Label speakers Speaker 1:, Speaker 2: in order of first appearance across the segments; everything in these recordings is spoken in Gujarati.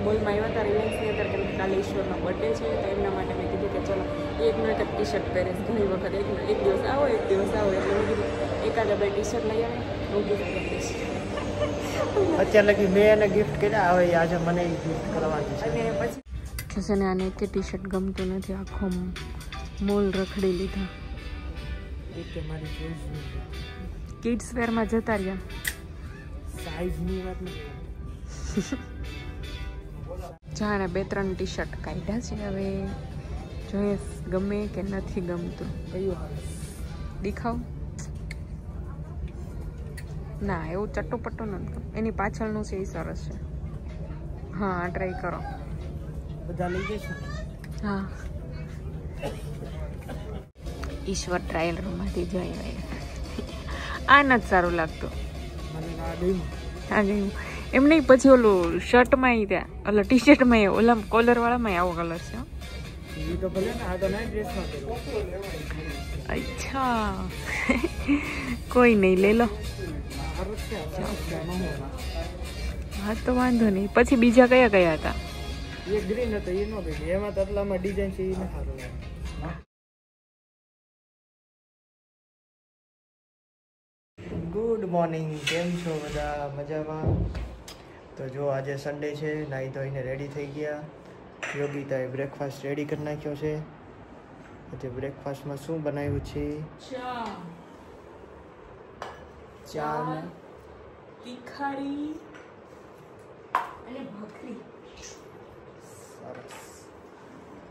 Speaker 1: મોલમાં આવ્યા હતા રિલાયન્સની અંદર કેમ કે કાલે ઈશ્વરનો બર્થડે છે તો એમના માટે મેં કીધું કે ચલો એકનો એક જ ટી શર્ટ પહેરીશ ઘણી વખત એક દિવસ આવો એટલે મેં કીધું એકાદ બે ટી શર્ટ લઈ આવે હું ગિફ્ટ કરી દઈશ.
Speaker 2: અત્યારે લગી મેં એને ગિફ્ટ કર્યા, હવે આજે મને ગિફ્ટ કરવાની છે.
Speaker 1: અને પછી છે ને આને એક ટી શર્ટ ગમતું નથી, આખો મોલ રખડી લીધા.
Speaker 2: મારી ચોઈસ
Speaker 1: કિડ્સ વેરમાં જતા રહ્યા.
Speaker 2: સાઈઝની વાત નથી.
Speaker 1: જાણે 2-3 ટી શર્ટ કાઢ્યા છે, હવે જોઈએ ગમે કે નથી ગમતું.
Speaker 2: કયું
Speaker 1: દેખાવ ના એવું ચટ્ટોપટ્ટો નથી, એની પાછળનું છે એ સરસ છે. હા ટ્રાય કરો.
Speaker 2: બધા લઈ જઈશું.
Speaker 1: હા ઈશ્વર ટ્રાયલ રૂમમાંથી જોઈ આ નથી સારું લાગતું. હા ગયું એમ નહીં, પછી ઓલું શર્ટમાં ત્યાં ઓલા ટી શર્ટમાં ઓલા કોલરવાળામાં આવો કલર છે. અચ્છા કોઈ નહીં લઈ લો. હા તો વાંધો નહીં. પછી બીજા કયા કયા હતા?
Speaker 2: એ ગ્રીન હતો, એ નો ગઈ. એમાં તો આટલામાં ડિઝાઇન છે એ ન સારું લાગે. ગુડ મોર્નિંગ, કેમ છો બધા? મજામાં? તો જો આજે સન્ડે છે, નાહી ધોઈને રેડી થઈ ગયા. યોગિતાએ બ્રેકફાસ્ટ રેડી કરી નાખ્યો છે. આજે બ્રેકફાસ્ટમાં શું બનાવ્યું છે? ચા
Speaker 1: તીખારી અને ભાખરી.
Speaker 2: સરસ.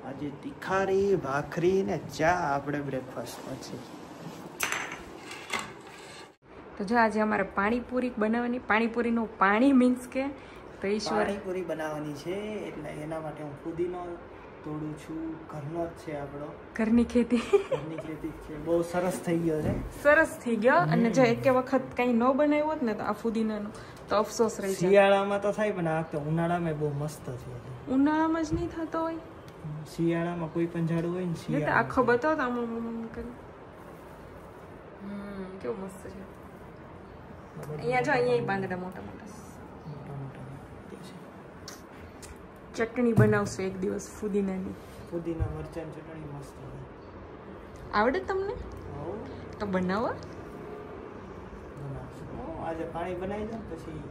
Speaker 2: આજે તીખારી, ભાખરી ને ચા આપણે બ્રેકફાસ્ટમાં છે.
Speaker 1: તો જો આજે અમારે પાણીપુરી બનાવવાની. પાણીપુરીનું પાણી મીન્સ કે તો ઈશ્વર
Speaker 2: પાણીપુરી બનાવવાની છે, એટલે એના માટે હું ફુદીનો તોડું છું. ઘરનો જ છે આપણો,
Speaker 1: ઘરની ખેતી.
Speaker 2: ઘરની ખેતી છે. બહુ સરસ થઈ ગયો છે.
Speaker 1: સરસ થઈ ગયો. અને જો એક વખત કઈ ન બનાવ્યું હોત ને તો આ ફુદીનાનું તો અફસોસ રહી જાય.
Speaker 2: શિયાળામાં તો થાય પણ આ વખતે ઉનાળામાં બહુ મસ્ત છે.
Speaker 1: ઉનાળામાં જ નહીં થતો હોય,
Speaker 2: શિયાળામાં કોઈ પણ ઝાડું હોય ને શિયાળા
Speaker 1: આખો બતાવો આમ કેવું મસ્ત છે. અહીંયા જો અહીંયા પાંદડા મોટા મોટા. ચટણી બનાવશું એક દિવસ ફુદીનાની.
Speaker 2: ફુદીના મરચાં ચટણી મસ્ત
Speaker 1: આવડે તમને? તો બનાવો.
Speaker 2: આજે પાણી બનાવી દો, પછી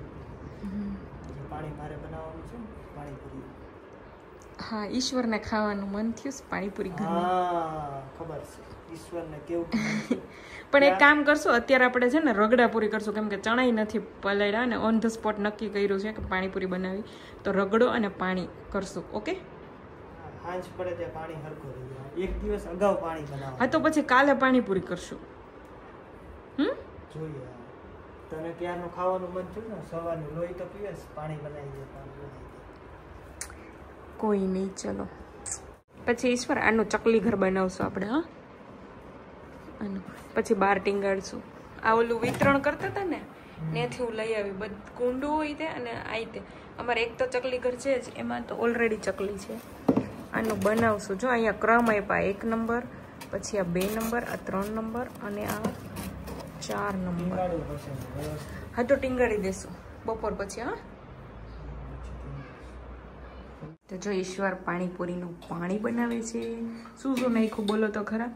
Speaker 2: પાણી મારે બનાવવાનું છે પાણીપુરી.
Speaker 1: હા ઈશ્વરને ખાવાનું મન થયું પાણીપુરી ઘરમાં.
Speaker 2: હા ખબર છે ઈશ્વરને કેવું.
Speaker 1: પણ એક કામ કરશું, અત્યારે આપણે છે ને રગડા પૂરી કરશું, કેમ કે ચણાઈ નથી પલાળ્યા અને ઓન ધ સ્પોટ નક્કી કર્યું છે કે પાણીપુરી બનાવી, તો રગડો અને પાણી કરશું. ઓકે,
Speaker 2: હાંજ પડે ત્યાં પાણી હરખું થઈ જાય. એક દિવસ અગાઉ પાણી બનાવો.
Speaker 1: હા તો પછી કાલે પાણીપુરી કરશું.
Speaker 2: જોઈએ તને ક્યારનું ખાવાનું મન થયું ને, સવારનું લોહી તો પીવેસ, પાણી બનાવી દે.
Speaker 1: કોઈ નહીં, ચલો પછી ઈશ્વર આનું ચકલી ઘર બનાવશું આપણે. હા આનું પછી બહાર ટીંગાડશું. આ ઓલું વિતરણ કરતા હતા ને ત્યાંથી હું લઈ આવી. બધું કુંડું હોય તે અને આ તે અમારે એક તો ચકલી ઘર છે જ, એમાં તો ઓલરેડી ચકલી છે. આનું બનાવશું. જો અહીંયા ક્રમ આપ્યા, 1 નંબર, પછી આ 2 નંબર, આ 3 નંબર અને આ 4 નંબર. હા તો ટીંગાડી દેશું બપોર પછી. હા તો જો ઈશ્વર પાણીપુરીનું પાણી બનાવે છે. શું શું નાખ્યું બોલો તો ખરા?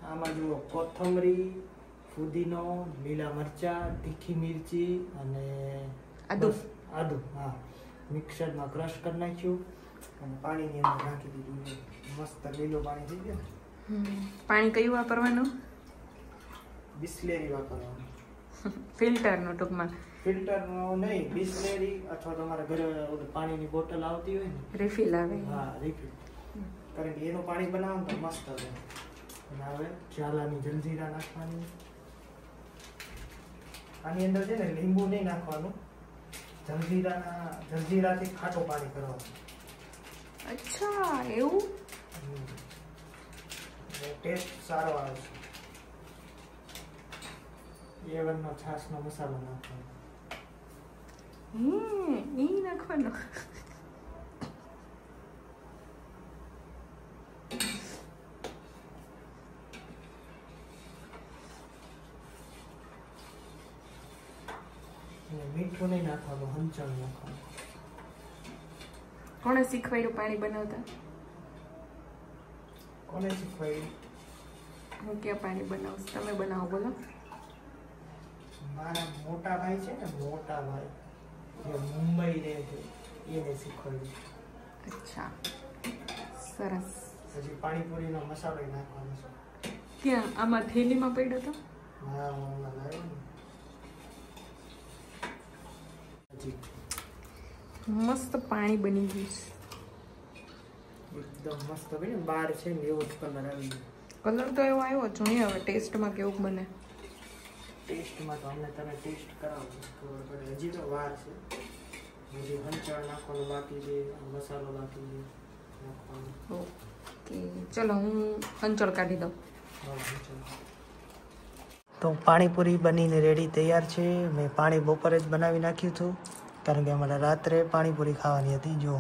Speaker 2: આમાં જુઓ કોથમરી, ફુદીનો, લીલા મરચા, તીખી મિરચી અને આદુ. હા મિક્સરમાં ક્રશ કરી નાખ્યું અને પાણીની અંદર નાખી દીધું. મસ્ત લીલું પાણી થઈ ગયું.
Speaker 1: પાણી કયું વાપરવાનું?
Speaker 2: બિસ્લેરી વાપરવાનું.
Speaker 1: ફિલ્ટરનું ટૂંકમાં.
Speaker 2: ફિલ્ટરનો નહીં, બિસ્લેરી અથવા તમારા ઘરે પાણીની બોટલ આવતી હોય ને,
Speaker 1: રિફિલ આવે.
Speaker 2: હા રિફિલ, કારણ કે એનું પાણી બનાવો તો મસ્ત રહે. અને હવે જ્વાલાની જલજીરા નાખવાની. આની અંદર છે ને લીંબુ નહીં નાખવાનું, જલજીરાથી ખાટું પાણી કરવાનું.
Speaker 1: અચ્છા એવું?
Speaker 2: ટેસ્ટ સારો આવે છે. એવનનો છાશનો મસાલો નાખવાનો.
Speaker 1: ઈ નાખવાનો.
Speaker 2: મીઠું નહીં નાખવાનું, હંચળ નાખવાનું.
Speaker 1: કોણે શીખવાડ્યું પાણી બનાવતા?
Speaker 2: કોને શીખવાડ્યું?
Speaker 1: હું ક્યાં પાણી બનાવું? તમે બનાવો, બોલો.
Speaker 2: મારા મોટા ભાઈ છે ને, મોટા ભાઈ જે મુંબઈ રહે છે, એને શીખવાડ્યું.
Speaker 1: અચ્છા, સરસ.
Speaker 2: હજી પાણીપુરીનો મસાલો નાખવાનો છે.
Speaker 1: ક્યાં? આમાં થેલીમાં પડ્યો હતો?
Speaker 2: હા, હું લાવ્યો ને. હજી
Speaker 1: મસ્ત પાણી બની ગયું છે.
Speaker 2: એકદમ મસ્ત બને. બહાર છે ને એવો જ કલર આવી ગયો.
Speaker 1: કલર તો એવો આવ્યો, જોઈએ હવે ટેસ્ટમાં કેવું બને.
Speaker 2: ટેસ્ટમાં તો અમને તમે ટેસ્ટ કરાવો ખબર પડે. હજી તો વાર છે. હજી હંચળ નાખવાનું બાકી છે, મસાલો બાકી છે નાખવાનો.
Speaker 1: ઓકે, ચલો હું હંચળ કાઢી દઉં.
Speaker 2: તો પાણીપુરી બનીને રેડી તૈયાર છે. મેં પાણી બપોરે જ બનાવી નાખ્યું હતું, કારણ કે અમારે રાત્રે પાણીપુરી ખાવાની હતી. જો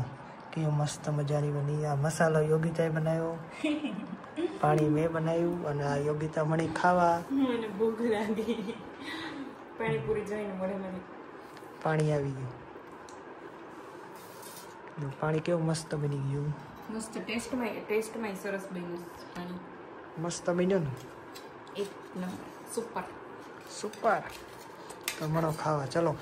Speaker 2: કેવું મસ્ત મજાની બની. આ મસાલો યોગિતાએ બનાવ્યો, પાણી મેં બનાવ્યું, અને આ યોગિતા મણી ખાવા.
Speaker 1: મને ભૂખ લાગી. પાણીપુરી જોઈને મને
Speaker 2: પાણી આવી ગયું. પાણી કેવું મસ્ત બની ગયું.
Speaker 1: મસ્ત ટેસ્ટમાં સરસ બન્યું પાણી.
Speaker 2: મસ્ત બન્યું ને?
Speaker 1: એક નંબર, સુપર.
Speaker 2: સુપર. તો મળો ખાવા, ચલો.